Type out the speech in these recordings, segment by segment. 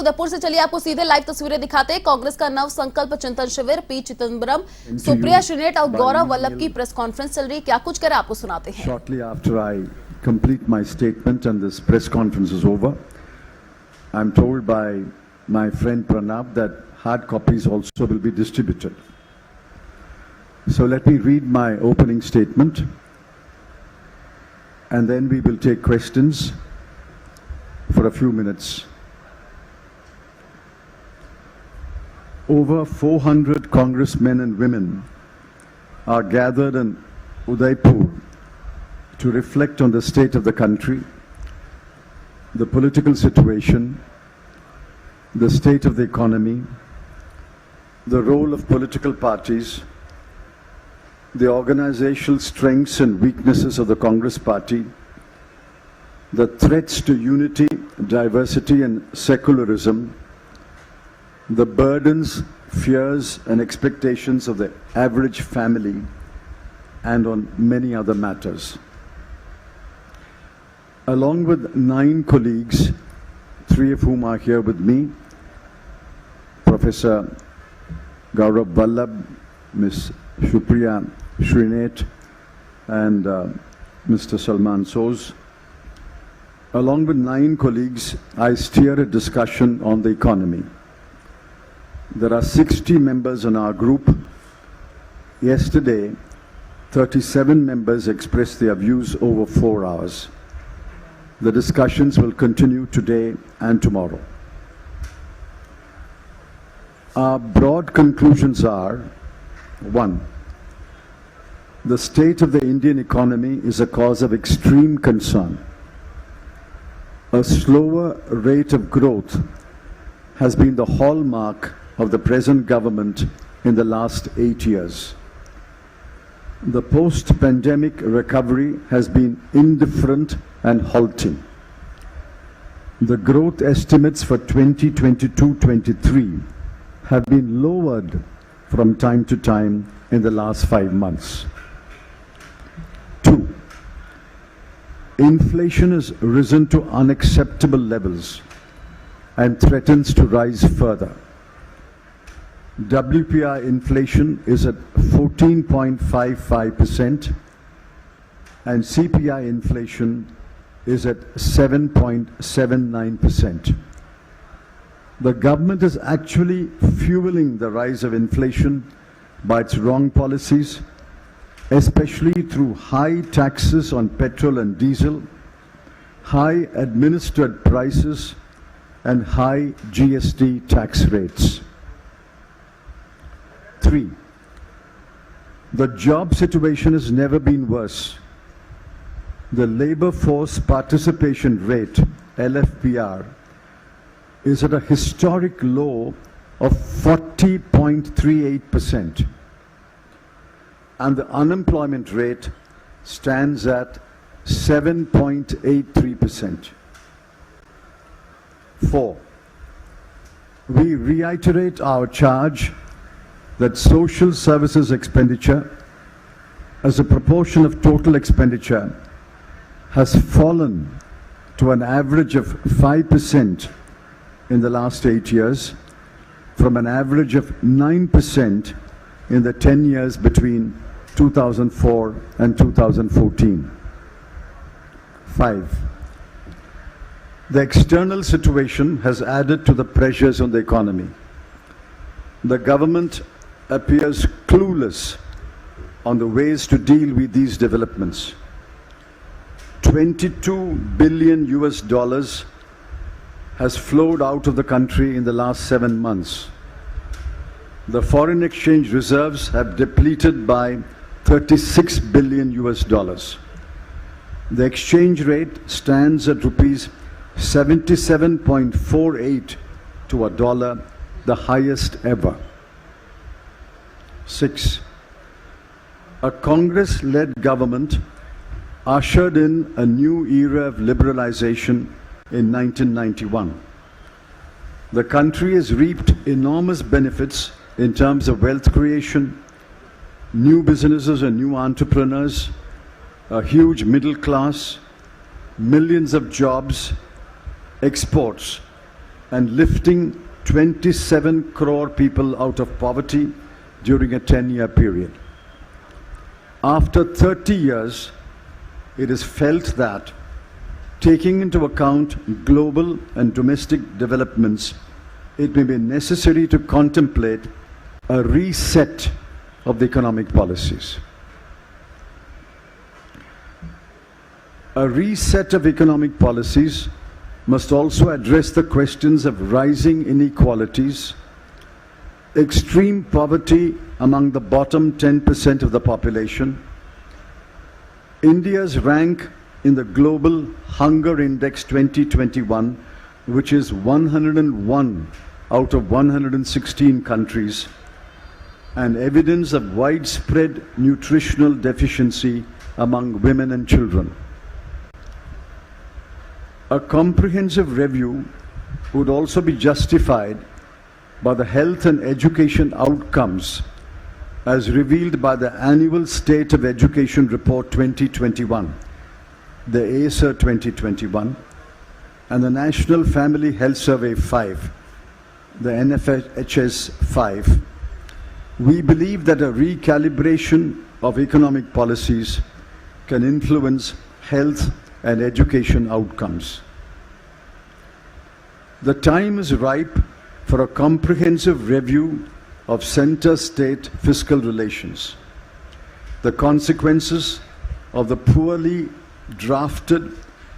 उदयपुर से चलिए आपको सीधे लाइव तस्वीरें दिखाते हैं। कांग्रेस का नव संकल्प चिंतन शिविर, पी चिदम्बरम, सुप्रिया श्रीनेट और गौरव वल्लभ की प्रेस कॉन्फ्रेंस चल रही है। क्या कुछ करे आपको सुनाते हैं। Shortly after I complete my statement and this press conference is over, I'm told by my friend Pranab that hard copies also will be distributed. So let me read my opening statement and then we will take questions for a few minutes. Over 400 congressmen and women are gathered in Udaipur to reflect on the state of the country, the political situation, the state of the economy, the role of political parties, the organizational strengths and weaknesses of the Congress party, the threats to unity, diversity and secularism, the burdens, fears and expectations of the average family, and on many other matters. Along with 9 colleagues, 3 of whom are here with me, Professor Gourav Vallabh, Ms. Supriya Shrinet and Mr. Salman Soz. Along with 9 colleagues, I steer a discussion on the economy. There are 60 members in our group. Yesterday, 37 members expressed their views over 4 hours. The discussions will continue today and tomorrow. Our broad conclusions are: 1. The state of the Indian economy is a cause of extreme concern. A slower rate of growth has been the hallmark of the present government in the last 8 years. The post-pandemic recovery has been indifferent and halting. The growth estimates for 2022-23 have been lowered from time to time in the last 5 months. 2. Inflation has risen to unacceptable levels and threatens to rise further. WPI inflation is at 14.55% and CPI inflation is at 7.79%. The government is actually fueling the rise of inflation by its wrong policies, especially through high taxes on petrol and diesel, high administered prices and high GST tax rates. 3. The job situation has never been worse. The labor force participation rate, LFPR, is at a historic low of 40.38%. And the unemployment rate stands at 7.83%. 4. We reiterate our charge that social services expenditure as a proportion of total expenditure has fallen to an average of 5% in the last 8 years from an average of 9% in the 10 years between 2004 and 2014. 5. The external situation has added to the pressures on the economy. The government appears clueless on the ways to deal with these developments. $22 billion has flowed out of the country in the last 7 months. The foreign exchange reserves have depleted by $36 billion. The exchange rate stands at rupees 77.48 to a dollar, the highest ever. 6. A Congress-led government ushered in a new era of liberalization in 1991. The country has reaped enormous benefits in terms of wealth creation, new businesses and new entrepreneurs, a huge middle class, millions of jobs, exports, and lifting 27 crore people out of poverty during a 10-year period. After 30 years, it is felt that taking into account global and domestic developments, it may be necessary to contemplate a reset of the economic policies. A reset of economic policies must also address the questions of rising inequalities, extreme poverty among the bottom 10% of the population, India's rank in the Global Hunger Index 2021, which is 101 out of 116 countries, and evidence of widespread nutritional deficiency among women and children. A comprehensive review would also be justified by the health and education outcomes as revealed by the Annual State of Education Report 2021, the ASER 2021, and the National Family Health Survey 5, the NFHS 5. We believe that a recalibration of economic policies can influence health and education outcomes. The time is ripe for a comprehensive review of center-state fiscal relations. The consequences of the poorly drafted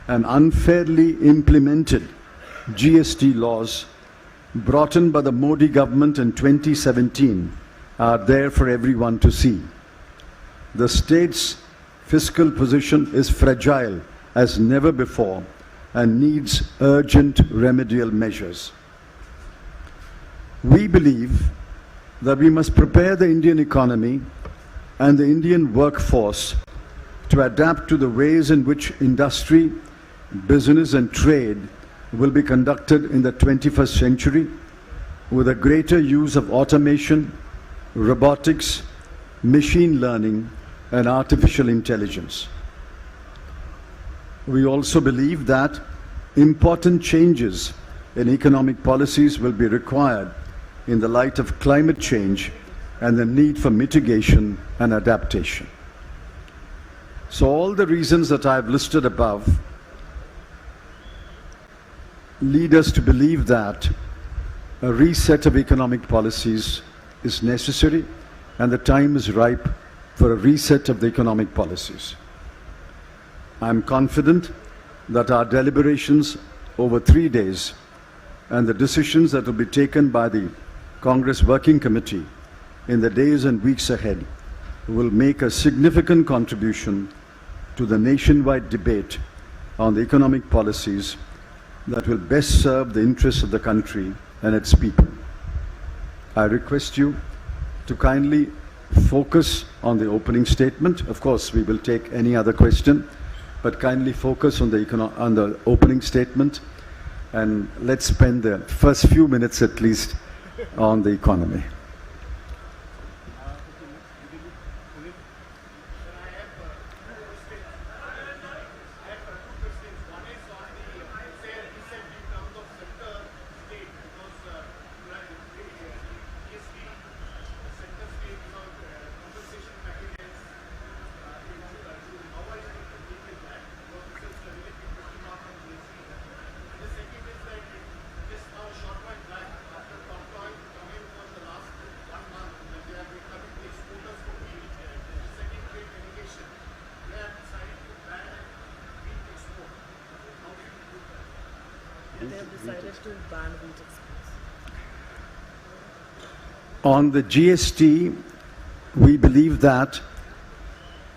and unfairly implemented GST laws brought in by the Modi government in 2017 are there for everyone to see. The state's fiscal position is fragile as never before and needs urgent remedial measures. We believe that we must prepare the Indian economy and the Indian workforce to adapt to the ways in which industry, business and trade will be conducted in the 21st century with a greater use of automation, robotics, machine learning and artificial intelligence. We also believe that important changes in economic policies will be required in the light of climate change and the need for mitigation and adaptation. So all the reasons that I have listed above lead us to believe that a reset of economic policies is necessary and the time is ripe for a reset of the economic policies. I am confident that our deliberations over 3 days and the decisions that will be taken by the Congress Working Committee in the days and weeks ahead will make a significant contribution to the nationwide debate on the economic policies that will best serve the interests of the country and its people. I request you to kindly focus on the opening statement. Of course, we will take any other question, but kindly focus on the opening statement, and let's spend the first few minutes at least on the economy. They have decided to ban wheat exports. On the GST, we believe that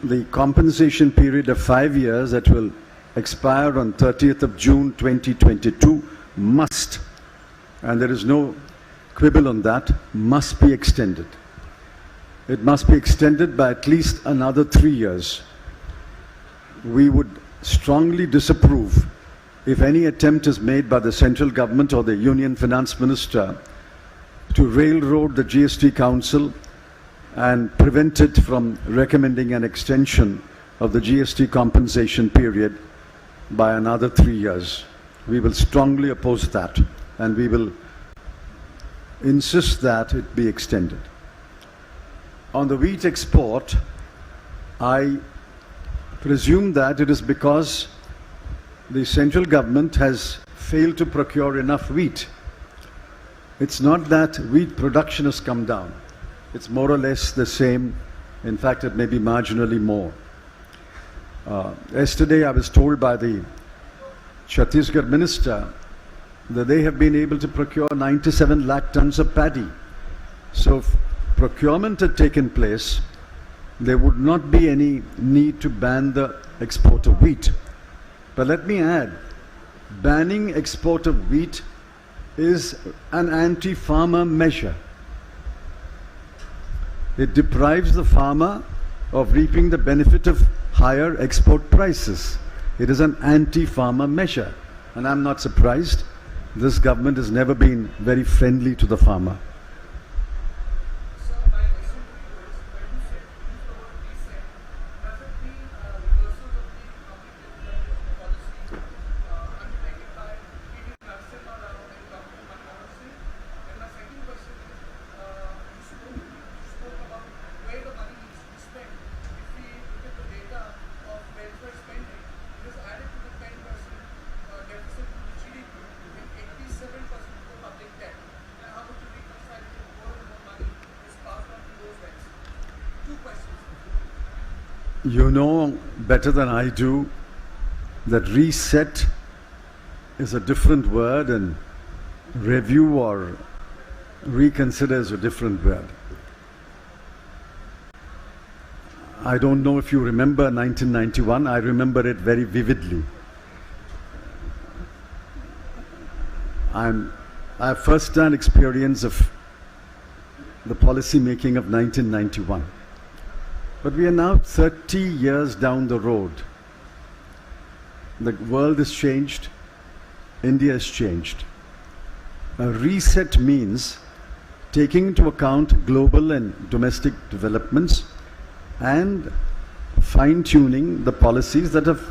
the compensation period of 5 years that will expire on 30th of June 2022 must, and there is no quibble on that, must be extended. It must be extended by at least another 3 years. We would strongly disapprove if any attempt is made by the central government or the Union Finance Minister to railroad the GST Council and prevent it from recommending an extension of the GST compensation period by another 3 years. We will strongly oppose that. and we will insist that it be extended. On the wheat export, I presume that it is because the central government has failed to procure enough wheat. It's not that wheat production has come down. It's more or less the same. In fact, it may be marginally more. Yesterday, I was told by the Chhattisgarh minister that they have been able to procure 97 lakh tons of paddy. So if procurement had taken place, there would not be any need to ban the export of wheat. But let me add, banning export of wheat is an anti-farmer measure. It deprives the farmer of reaping the benefit of higher export prices. It is an anti-farmer measure. And I'm not surprised. This government has never been very friendly to the farmer. You know better than I do that reset is a different word and review or reconsider is a different word. I don't know if you remember 1991. I remember it very vividly. I have first-hand experience of the policy making of 1991. But we are now 30 years down the road. The world has changed. India has changed. A reset means taking into account global and domestic developments and fine-tuning the policies that have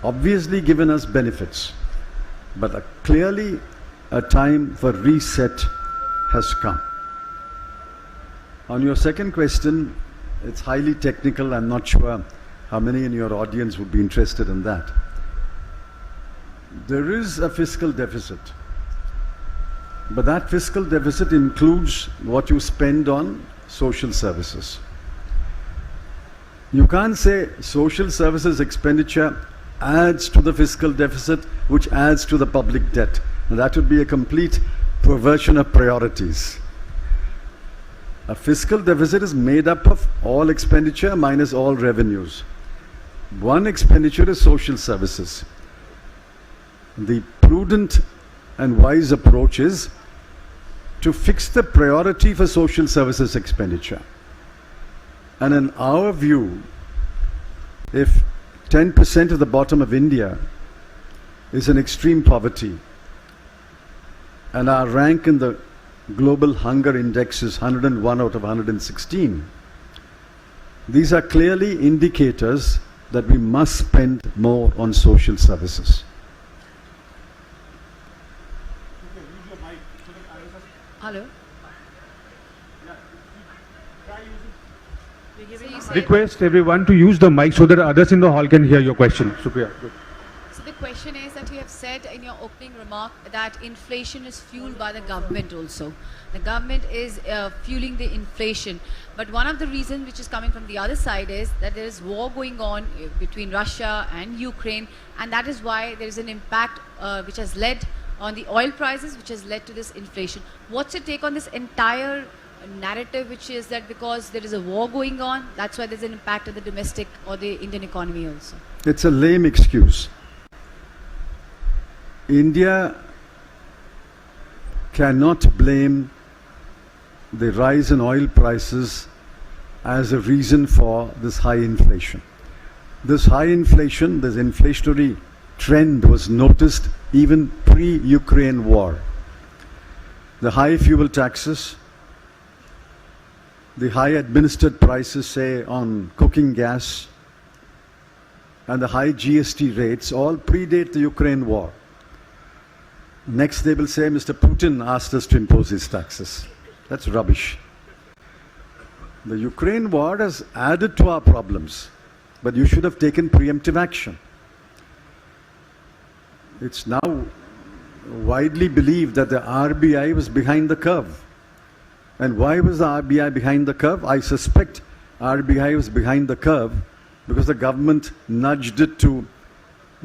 obviously given us benefits. But clearly a time for reset has come. On your second question, it's highly technical. I'm not sure how many in your audience would be interested in that. There is a fiscal deficit, but that fiscal deficit includes what you spend on social services. You can't say social services expenditure adds to the fiscal deficit, which adds to the public debt. Now, that would be a complete perversion of priorities. A fiscal deficit is made up of all expenditure minus all revenues. One expenditure is social services. The prudent and wise approach is to fix the priority for social services expenditure. And in our view, if 10% of the bottom of India is in extreme poverty, and our rank in the global hunger index is 101 out of 116. These are clearly indicators that we must spend more on social services. Hello. Request everyone to use the mic so that others in the hall can hear your question. Supriya, good. So the question is that you have said in your opening remark that inflation is fueled by the government also. The government is fueling the inflation. But one of the reasons which is coming from the other side is that there is war going on between Russia and Ukraine, and that is why there is an impact which has led on the oil prices, which has led to this inflation. What's your take on this entire narrative, which is that because there is a war going on, that's why there's an impact on the domestic or the Indian economy also? It's a lame excuse. India cannot blame the rise in oil prices as a reason for this high inflation. This high inflation, this inflationary trend was noticed even pre-Ukraine war. The high fuel taxes, the high administered prices, say, on cooking gas, and the high GST rates all predate the Ukraine war. Next they will say Mr. Putin asked us to impose these taxes. That's rubbish. The Ukraine war has added to our problems, but you should have taken preemptive action. It's now widely believed that the RBI was behind the curve. And why was the RBI behind the curve? I suspect RBI was behind the curve because the government nudged it to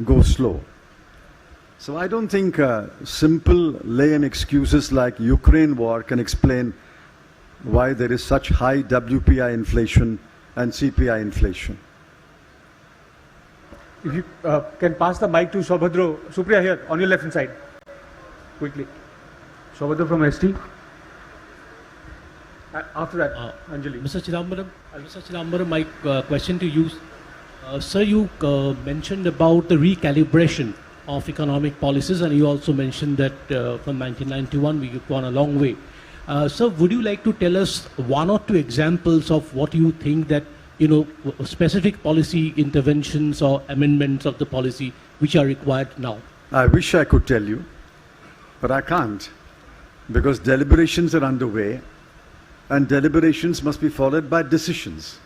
go slow. So I don't think simple lame excuses like Ukraine war can explain why there is such high WPI inflation and CPI inflation. If you can pass the mic to Saubhadra, Supriya here on your left hand side, quickly. Saubhadra from ST. After that, Anjali. Mr. Chidambaram, my question to you, sir, you mentioned about the recalibration of economic policies, and you also mentioned that from 1991 we've gone a long way. Sir, would you like to tell us one or two examples of what you think that, specific policy interventions or amendments of the policy which are required now? I wish I could tell you, but I can't, because deliberations are underway, and deliberations must be followed by decisions.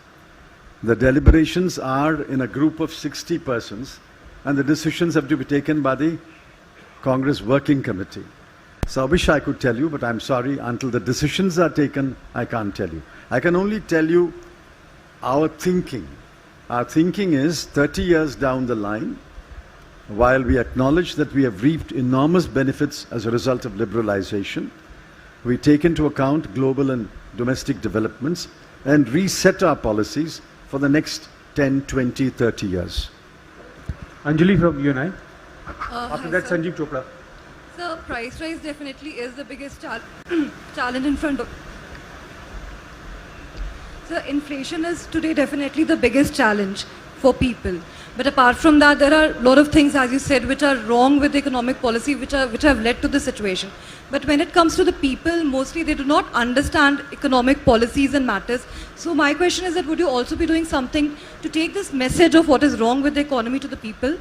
The deliberations are in a group of 60 persons, and the decisions have to be taken by the Congress Working Committee. So I wish I could tell you, but I'm sorry, until the decisions are taken, I can't tell you. I can only tell you our thinking. Our thinking is 30 years down the line, while we acknowledge that we have reaped enormous benefits as a result of liberalization, we take into account global and domestic developments and reset our policies for the next 10, 20, 30 years. Anjali from UNI. Hi, After that, sir. Sanjeev Chopra. So, price rise definitely is the biggest challenge in front of. So, inflation is today definitely the biggest challenge for people. But apart from that, there are a lot of things, as you said, which are wrong with economic policy, which have led to this situation. But when it comes to the people, mostly they do not understand economic policies and matters. So my question is that would you also be doing something to take this message of what is wrong with the economy to the people?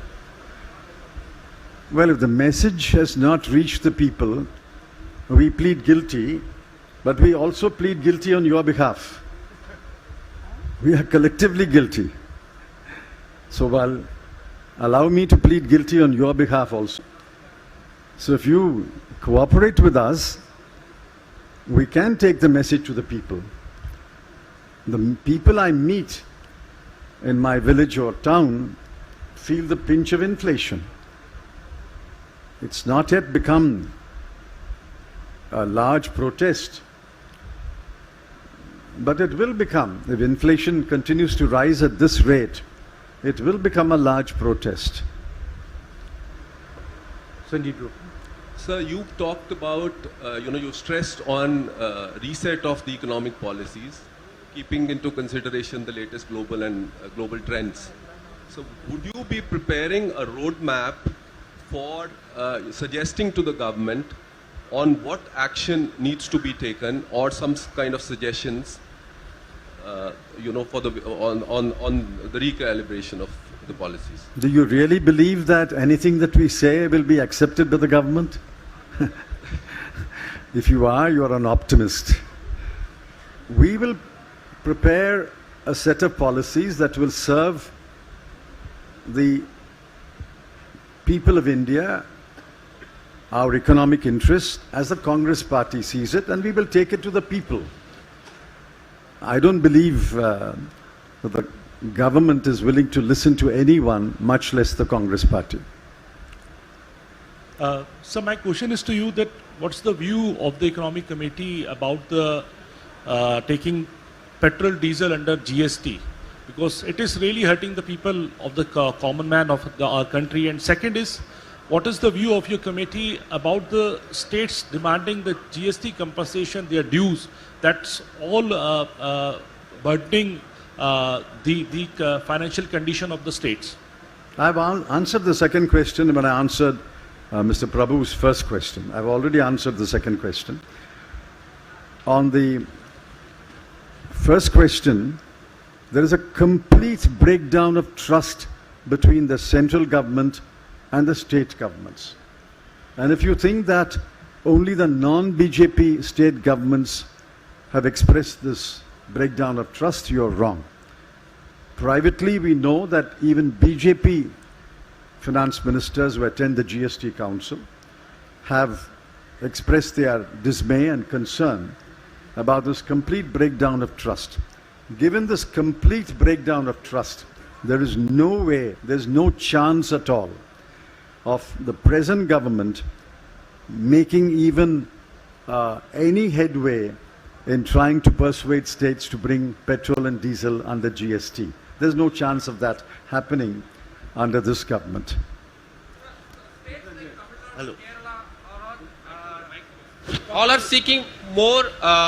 Well, if the message has not reached the people, we plead guilty, but we also plead guilty on your behalf. We are collectively guilty. So, well, allow me to plead guilty on your behalf also. So if you cooperate with us, we can take the message to the people. The people I meet in my village or town feel the pinch of inflation. It's not yet become a large protest, but it will become. If inflation continues to rise at this rate, it will become a large protest. Sanjeev Chopra. Sir, you talked about, you stressed on reset of the economic policies, keeping into consideration the latest global and global trends. So would you be preparing a roadmap for suggesting to the government on what action needs to be taken, or some kind of suggestions, for the on the recalibration of the policies? Do you really believe that anything that we say will be accepted by the government? If you are an optimist. We will prepare a set of policies that will serve the people of India, our economic interests, as the Congress party sees it, and we will take it to the people. I don't believe that the government is willing to listen to anyone, much less the Congress party. So my question is to you that what's the view of the Economic Committee about the taking petrol, diesel under GST? Because it is really hurting the people of the common man of our country. And second is, what is the view of your committee about the states demanding the GST compensation, their dues? That's all burdening the financial condition of the states. I've answered the second question when I answered Mr. Prabhu's first question. I've already answered the second question. On the first question, there is a complete breakdown of trust between the central government and the state governments. And if you think that only the non-BJP state governments have expressed this breakdown of trust, you're wrong. Privately, we know that even BJP finance ministers who attend the GST Council have expressed their dismay and concern about this complete breakdown of trust. Given this complete breakdown of trust, there is no way, there's no chance at all of the present government making even any headway in trying to persuade states to bring petrol and diesel under GST. There's no chance of that happening under this government. Hello. All are seeking more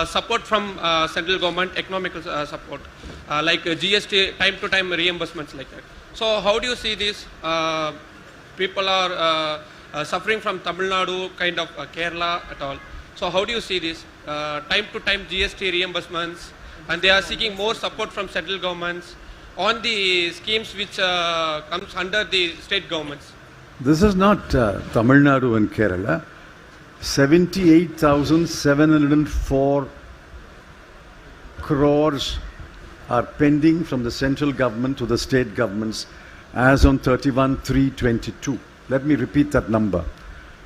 support from central government, economical support, like GST, time-to-time reimbursements like that. So how do you see this? People are suffering from Tamil Nadu, kind of Kerala at all. So how do you see this? Time-to-time GST reimbursements, and they are seeking more support from central governments on the schemes which comes under the state governments. This is not Tamil Nadu and Kerala. 78,704 crores are pending from the central government to the state governments as on 31/3/22. Let me repeat that number.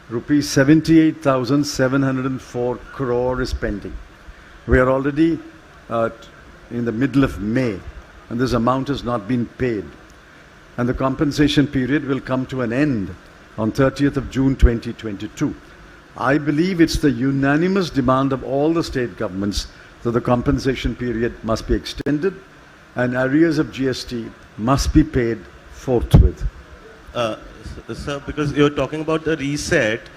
Rupees 78,704 crore is pending. We are already in the middle of May, and this amount has not been paid. And the compensation period will come to an end on 30th of June 2022. I believe it's the unanimous demand of all the state governments that the compensation period must be extended and arrears of GST must be paid forthwith. Sir, because you're talking about the reset,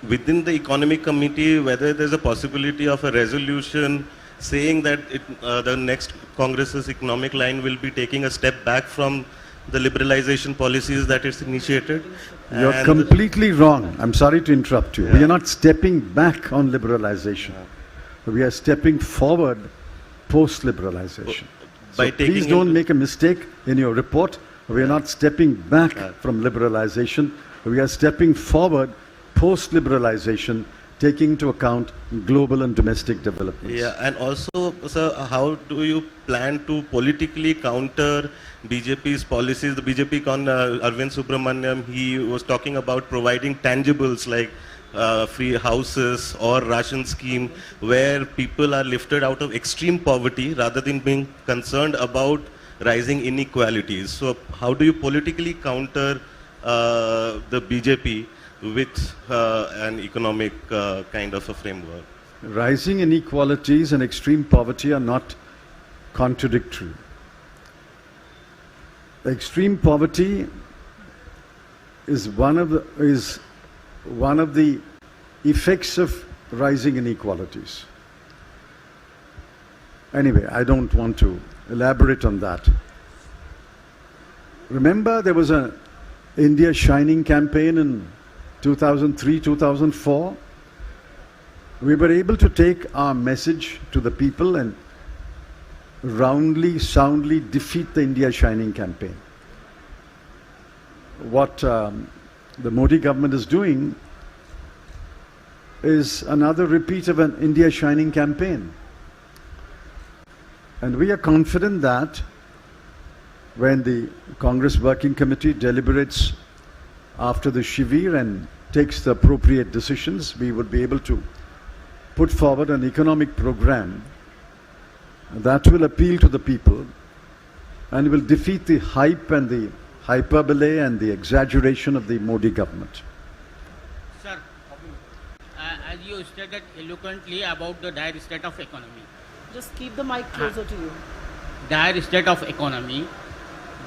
within the economic committee, whether there's a possibility of a resolution saying that the next Congress's economic line will be taking a step back from the liberalization policies that it's initiated. You're completely wrong. I'm sorry to interrupt you. Yeah. We are not stepping back on liberalization. Yeah. We are stepping forward post-liberalization. So please don't make a mistake in your report. We are not stepping back from liberalization. We are stepping forward post-liberalization, taking into account global and domestic developments. Yeah, and also, sir, how do you plan to politically counter BJP's policies? The BJP Arvind Subramaniam, he was talking about providing tangibles like free houses or ration scheme where people are lifted out of extreme poverty rather than being concerned about rising inequalities. So how do you politically counter the BJP with an economic kind of a framework? Rising inequalities and extreme poverty are not contradictory. Extreme poverty is one of the effects of rising inequalities. Anyway, I don't want to elaborate on that. Remember, there was an India Shining campaign in 2003, 2004. We were able to take our message to the people and roundly, soundly defeat the India Shining campaign. What the Modi government is doing is another repeat of an India Shining campaign. And we are confident that when the Congress Working Committee deliberates after the Shivir and takes the appropriate decisions, we would be able to put forward an economic program that will appeal to the people and will defeat the hype and the hyperbole and the exaggeration of the Modi government. Sir, as you stated eloquently about the dire state of economy. Just keep the mic closer to you. Dire state of economy.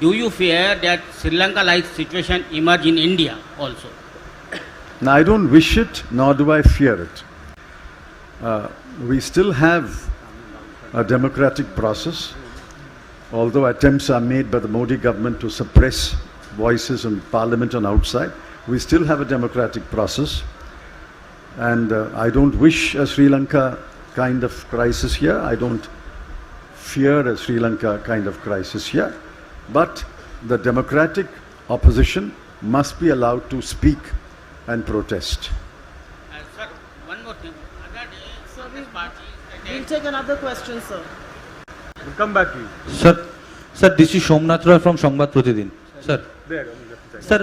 Do you fear that Sri Lanka-like situation emerge in India also? Now, I don't wish it, nor do I fear it. We still have a democratic process, although attempts are made by the Modi government to suppress voices in parliament and outside. We still have a democratic process, and I don't wish a Sri Lanka kind of crisis here. I don't fear a Sri Lanka kind of crisis here. But the democratic opposition must be allowed to speak and protest. Sir, one more thing. Other day, Congress party We'll take another question, sir. We'll come back to you. Sir this is Somnath Roy from Sambad Pratidin sir There, on the left side. Sir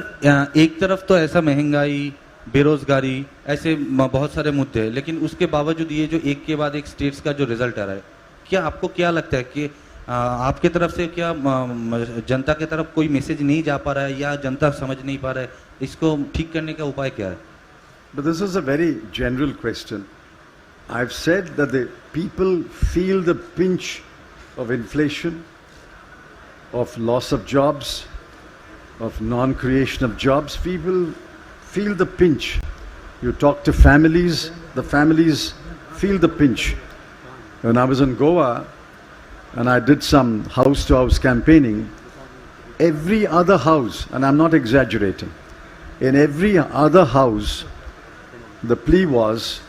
एक तरफ तो ऐसा महंगाई बेरोजगारी ऐसे बहुत सारे मुद्दे हैं, लेकिन उसके बावजूद ये जो एक के बाद एक स्टेट्स का जो रिजल्ट आ रहा है, क्या आपको क्या लगता है कि आपके तरफ से क्या जनता के तरफ कोई मैसेज नहीं जा पा रहा है या जनता समझ नहीं पा रहा है, इसको ठीक करने का उपाय क्या है? But this is a very general question. I've said that the people feel the pinch of inflation, of loss of jobs, of non-creation of jobs. People feel the pinch. You talk to families, the families feel the pinch. When I was in Goa and I did some house-to-house campaigning, every other house, and I'm not exaggerating, in every other house, the plea was,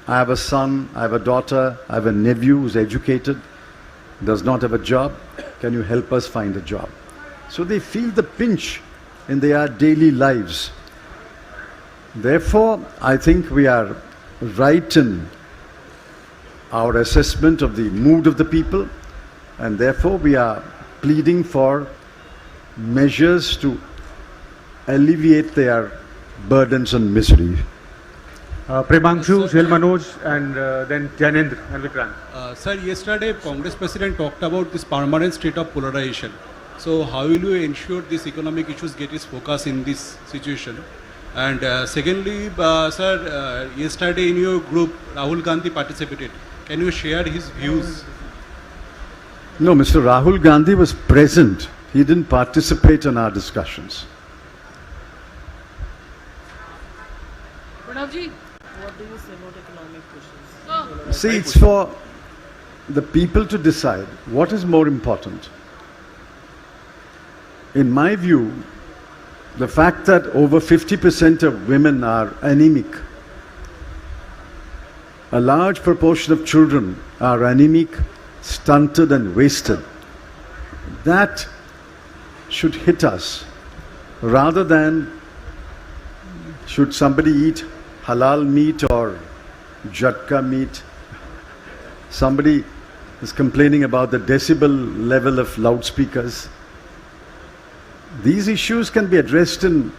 I have a son, I have a daughter, I have a nephew who's educated, does not have a job, can you help us find a job? So they feel the pinch in their daily lives. Therefore, I think we are right in our assessment of the mood of the people, and therefore we are pleading for measures to alleviate their burdens and misery. Premanshu, Shil Manoj, and then Janendra and Vikrant. Sir, yesterday Congress President talked about this permanent state of polarization. So how will you ensure these economic issues get its focus in this situation? And secondly, sir, yesterday in your group, Rahul Gandhi participated. Can you share his views? No, Mr. Rahul Gandhi was present. He didn't participate in our discussions. Pranavji, what do you say about economic issues? See, it's for the people to decide what is more important. In my view, the fact that over 50% of women are anemic, a large proportion of children are anemic, stunted and wasted, that should hit us rather than should somebody eat halal meat or jatka meat. Somebody is complaining about the decibel level of loudspeakers. These issues can be addressed in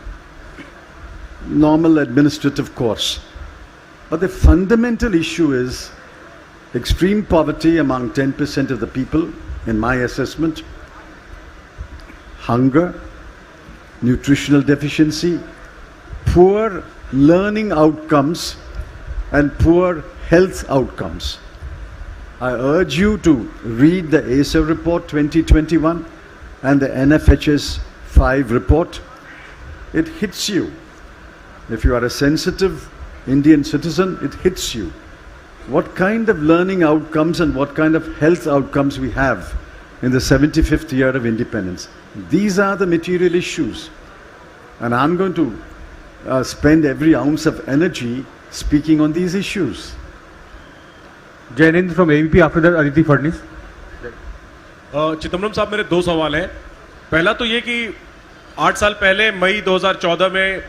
normal administrative course. But the fundamental issue is extreme poverty among 10% of the people, in my assessment, hunger, nutritional deficiency, poor learning outcomes and poor health outcomes. I urge you to read the ASA report 2021 and the NFHS 5 report. It hits you. If you are a sensitive Indian citizen, it hits you. What kind of learning outcomes and what kind of health outcomes we have in the 75th year of independence. These are the material issues. And I'm going to spend every ounce of energy speaking on these issues. Janendra from ABP, after that Aditi Fadnis. Chidambaram साहब, मेरे दो सवाल हैं. पहला तो ये कि 8 साल पहले मई 2014 में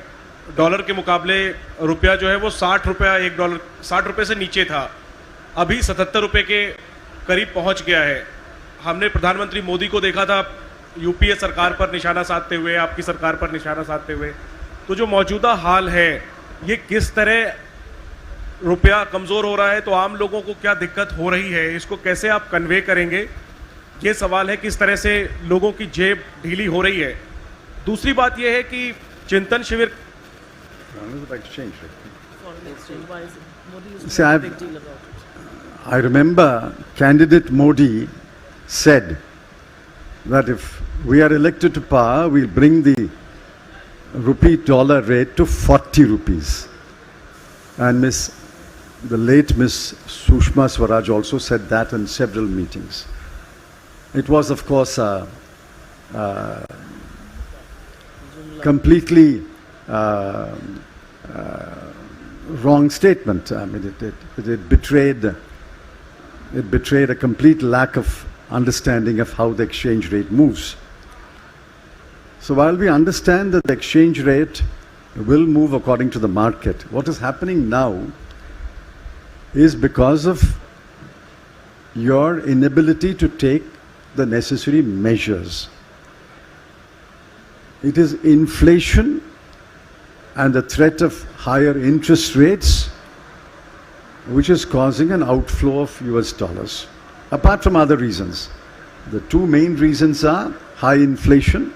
डॉलर के मुकाबले रुपया जो है वो 60 रुपया एक डॉलर 60 रुपये से नीचे था. अभी 77 रुपये के करीब पहुंच गया है. हमने प्रधानमंत्री मोदी को देखा था यूपीए सरकार पर निशाना साधते हुए, आपकी सरकार पर निशाना साधते हुए. तो जो मौजूदा हाल है, ये किस तरह रुपया कमज़ोर हो रहा है, तो आम लोगों को क्या दिक्कत हो रही है, इसको कैसे आप कन्वे करेंगे? ये सवाल है. किस तरह से लोगों की जेब ढीली हो रही है. दूसरी बात यह है कि चिंतन शिविर See, I remember candidate Modi said that if we are elected to power, we'll bring the rupee-dollar rate to 40 rupees. And the late Miss Sushma Swaraj also said that in several meetings. It was, of course, a completely wrong statement. I mean, it betrayed a complete lack of understanding of how the exchange rate moves. So while we understand that the exchange rate will move according to the market. What is happening now is because of your inability to take the necessary measures. It is inflation and the threat of higher interest rates which is causing an outflow of US dollars, apart from other reasons. The two main reasons are high inflation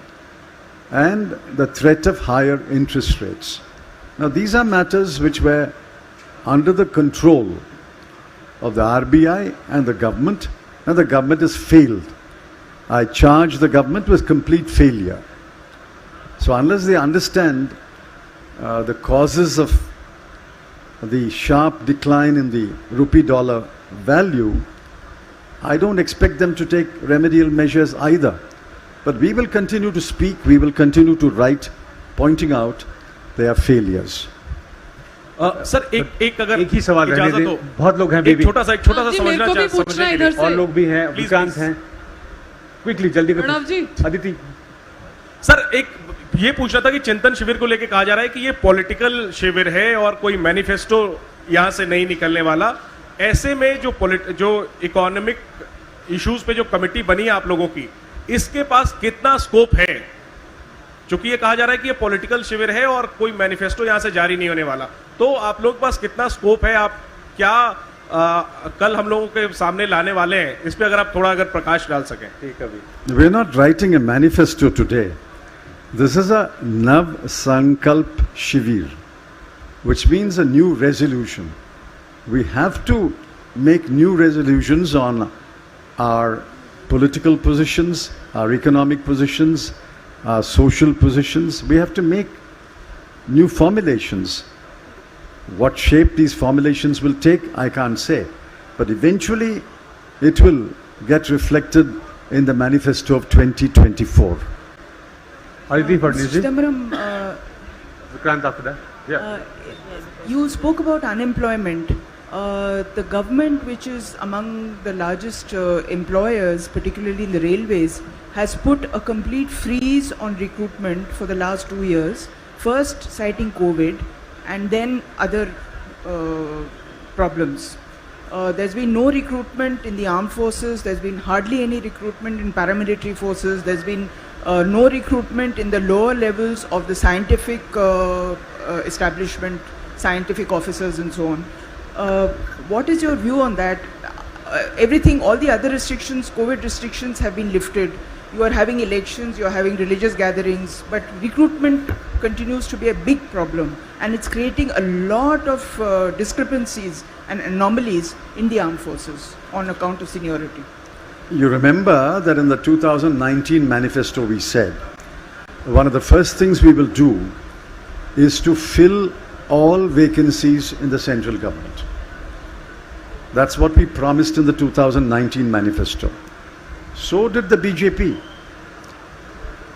and the threat of higher interest rates. Now, these are matters which were under the control of the RBI and the government has failed. I charge the government with complete failure. So unless they understand the causes of the sharp decline in the rupee dollar value, I don't expect them to take remedial measures either. But we will continue to speak, we will continue to write, pointing out their failures. Sir एक ही सवाल रहने दें, बहुत लोग हैं baby, छोटा सा समझने के लिए और लोग भी हैं, विक्रांत हैं, क्विकली जल्दी करो अदिति। सर एक ये पूछना था कि चिंतन शिविर को लेकर कहा जा रहा है कि ये पॉलिटिकल शिविर है और कोई मैनिफेस्टो यहाँ से नहीं निकलने वाला। ऐसे में जो इकोनॉमिक इश्यूज पे जो कमेटी बनी है आप लोगों की, इसके पास कितना स्कोप है? क्योंकि ये कहा जा रहा है कि ये पॉलिटिकल शिविर है और कोई मैनिफेस्टो यहाँ से जारी नहीं होने वाला, तो आप लोगों के पास कितना स्कोप है? आप क्या कल हम लोगों के सामने लाने वाले हैं, इस पे अगर आप थोड़ा प्रकाश डाल सकें। ठीक है अभी। We are not writing a manifesto today. This is a Nav Sankalp Shivir, which means a new resolution. We have to make new resolutions on our political positions, our economic positions, our social positions. We have to make new formulations. What shape these formulations will take, I can't say. But eventually, it will get reflected in the manifesto of 2024. Chidambaram, Vikrant after that. Yeah. You spoke about unemployment. The government, which is among the largest employers, particularly in the railways, has put a complete freeze on recruitment for the last 2 years. First citing COVID and then other problems. There's been no recruitment in the armed forces, there's been hardly any recruitment in paramilitary forces, there's been no recruitment in the lower levels of the scientific establishment, scientific officers and so on. What is your view on that? Everything, all the other restrictions, COVID restrictions have been lifted. You are having elections, you are having religious gatherings, but recruitment continues to be a big problem and it's creating a lot of discrepancies and anomalies in the armed forces on account of seniority. You remember that in the 2019 manifesto we said, one of the first things we will do is to fill all vacancies in the central government. That's what we promised in the 2019 manifesto. So did the BJP.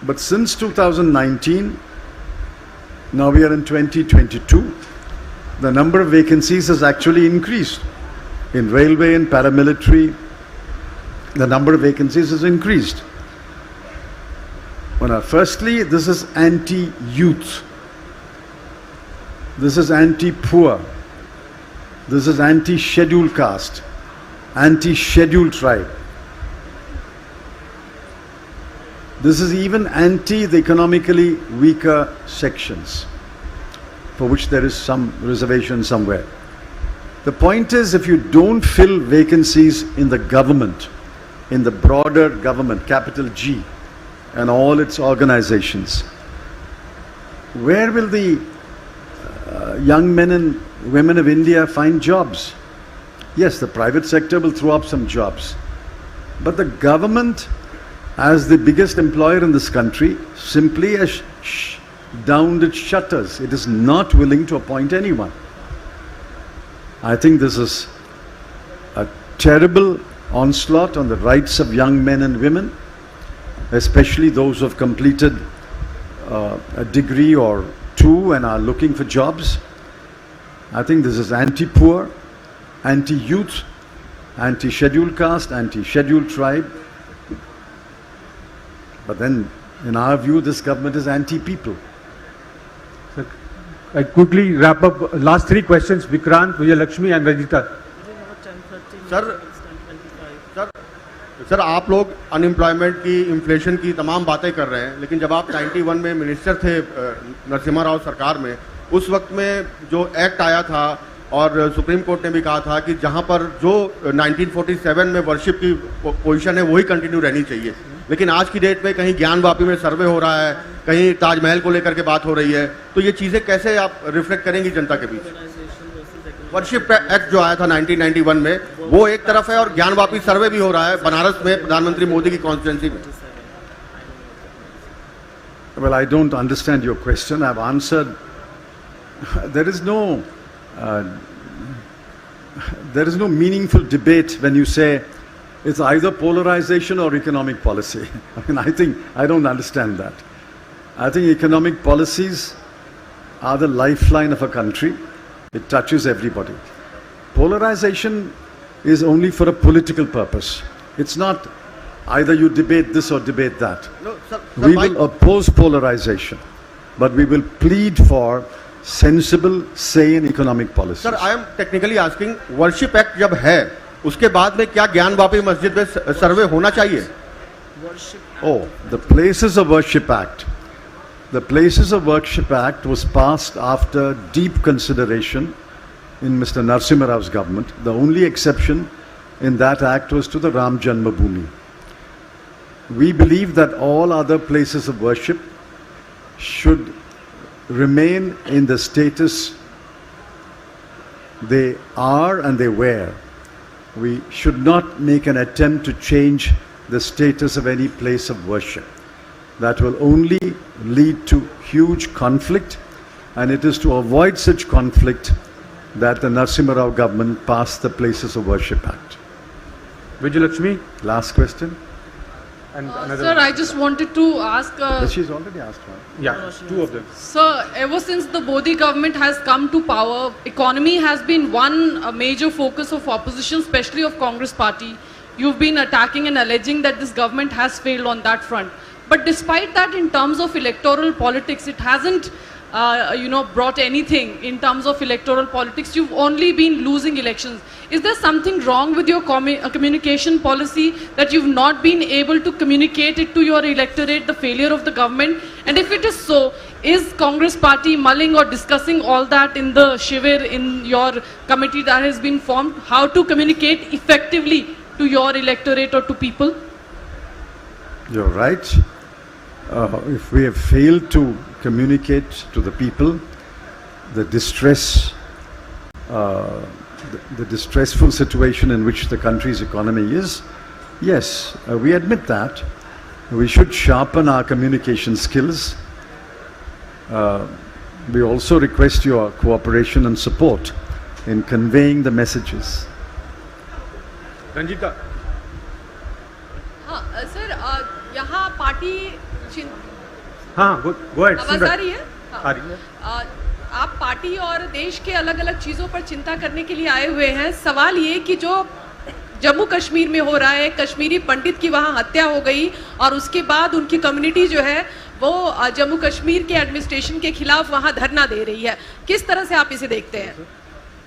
But since 2019, now we are in 2022, the number of vacancies has actually increased. In railway and paramilitary, the number of vacancies has increased. Well, firstly, this is anti-youth. This is anti-poor. This is anti-scheduled caste, anti-scheduled tribe. This is even anti the economically weaker sections, for which there is some reservation somewhere. The point is, if you don't fill vacancies in the government, in the broader government, capital G, and all its organizations, where will the young men and women of India find jobs? Yes, the private sector will throw up some jobs, but the government, as the biggest employer in this country, simply has downed its shutters. It is not willing to appoint anyone. I think this is a terrible onslaught on the rights of young men and women, especially those who have completed a degree or two and are looking for jobs. I think this is anti-poor, anti-youth, anti-scheduled caste, anti-scheduled tribe. But then, in our view, this government is anti-people. I quickly wrap up. Last three questions: Vikrant, Vijayalakshmi, and Ranjita. Sir आप लोग unemployment की, inflation की तमाम बातें कर रहे हैं, लेकिन जब आप 91 में मिनिस्टर थे नरसिम्हा राव सरकार में, उस वक्त में जो एक्ट आया था और सुप्रीम कोर्ट ने भी कहा था कि जहां पर जो 1947 में वर्शिप की पोजीशन है वही कंटिन्यू रहनी चाहिए, लेकिन आज की डेट में कहीं ज्ञानवापी में सर्वे हो रहा है, कहीं ताजमहल को लेकर के बात हो रही है, तो ये चीज़ें कैसे आप रिफ्लेक्ट करेंगी जनता के बीच? वर्शिप एक्ट जो आया था 1991 में वो एक तरफ है और ज्ञानवापी सर्वे भी हो रहा है बनारस में प्रधानमंत्री मोदी की कॉन्स्टिट्यूंसी में. Well, I don't understand your question. I've answered. There is no meaningful debate when you say it's either polarization or economic policy. I mean, I don't understand that. I think economic policies are the lifeline of a country. It touches everybody. Polarization is only for a political purpose. It's not either you debate this or debate that. No, sir, we will oppose polarization, but we will plead for sensible, sane economic policies. Sir, I am technically asking, worship act जब है उसके बाद में क्या ज्ञानवापी मस्जिद में सर्वे होना चाहिए? Oh, the Places of Worship Act. The Places of Worship Act was passed after deep consideration in Mr. Narasimha Raw's government. The only exception in that act was to the Ram Janmabhoomi. We believe that all other places of worship should remain in the status they are and they were. We should not make an attempt to change the status of any place of worship. That will only lead to huge conflict, and it is to avoid such conflict that the Narasimha Rao government passed the Places of Worship Act. Vijayalakshmi, last question. And another sir, one. I just wanted to ask. But she's already asked one. Yeah, two of them. Sir, ever since the Modi government has come to power, economy has been one major focus of opposition, especially of Congress party. You've been attacking and alleging that this government has failed on that front. But despite that, in terms of electoral politics, it hasn't, brought anything in terms of electoral politics. You've only been losing elections. Is there something wrong with your communication policy that you've not been able to communicate it to your electorate, the failure of the government? And if it is so, is Congress party mulling or discussing all that in the shivir in your committee that has been formed? How to communicate effectively to your electorate or to people? You're right. If we have failed to communicate to the people the distress, the distressful situation in which the country's economy is, yes, we admit that. We should sharpen our communication skills. We also request your cooperation and support in conveying the messages. Ranjita. Sir यहाँ party हाँ, go ahead. आवाज आ रही है? आ रही है. आप party और देश के अलग अलग चीजों पर चिंता करने के लिए आए हुए हैं. सवाल ये कि जो जम्मू कश्मीर में हो रहा है, कश्मीरी पंडित की वहाँ हत्या हो गई और उसके बाद उनकी कम्युनिटी जो है वो जम्मू कश्मीर के एडमिनिस्ट्रेशन के खिलाफ वहाँ धरना दे रही है. किस तरह से आप इसे देखते हैं?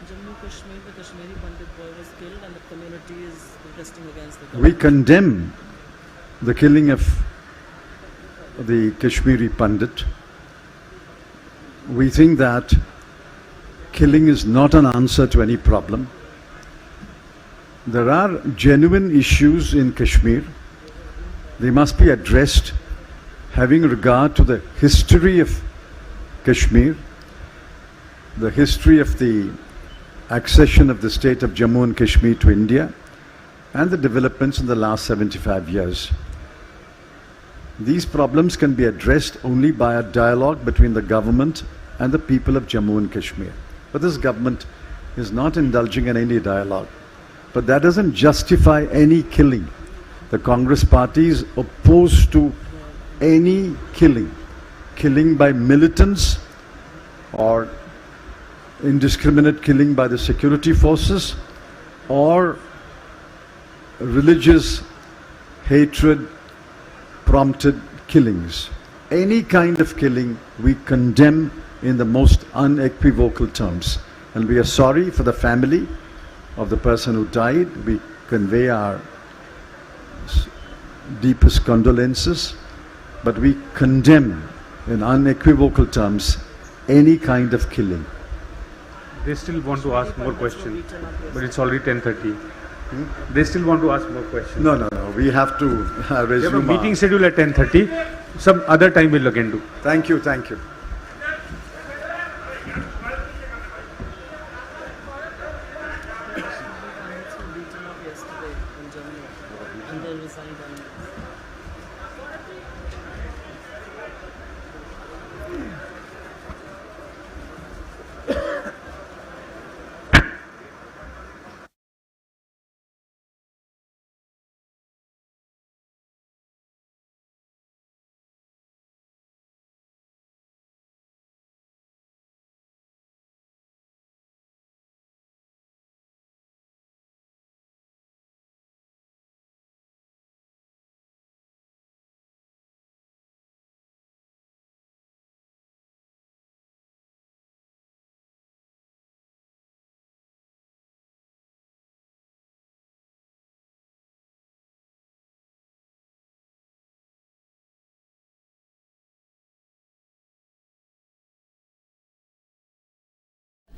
जम्मू कश्मीर में कश्मीरी पंडित boy was killed and the community is protesting against the government. We condemn the killing of the Kashmiri Pandit. We think that killing is not an answer to any problem. There are genuine issues in Kashmir. They must be addressed having regard to the history of Kashmir, the history of the accession of the state of Jammu and Kashmir to India, and the developments in the last 75 years. These problems can be addressed only by a dialogue between the government and the people of Jammu and Kashmir. But this government is not indulging in any dialogue. But that doesn't justify any killing. The Congress party is opposed to any killing by militants or indiscriminate killing by the security forces or religious hatred prompted killings. Any kind of killing we condemn in the most unequivocal terms. And we are sorry for the family of the person who died. We convey our deepest condolences, but we condemn in unequivocal terms any kind of killing. They still want to ask more questions, but it's already 10:30. They still want to ask more questions. No, we have to resume. We have a meeting schedule at 10:30. Some other time we'll again do. Thank you, thank you. Yesterday in Germany, and they resigned.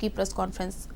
की press conference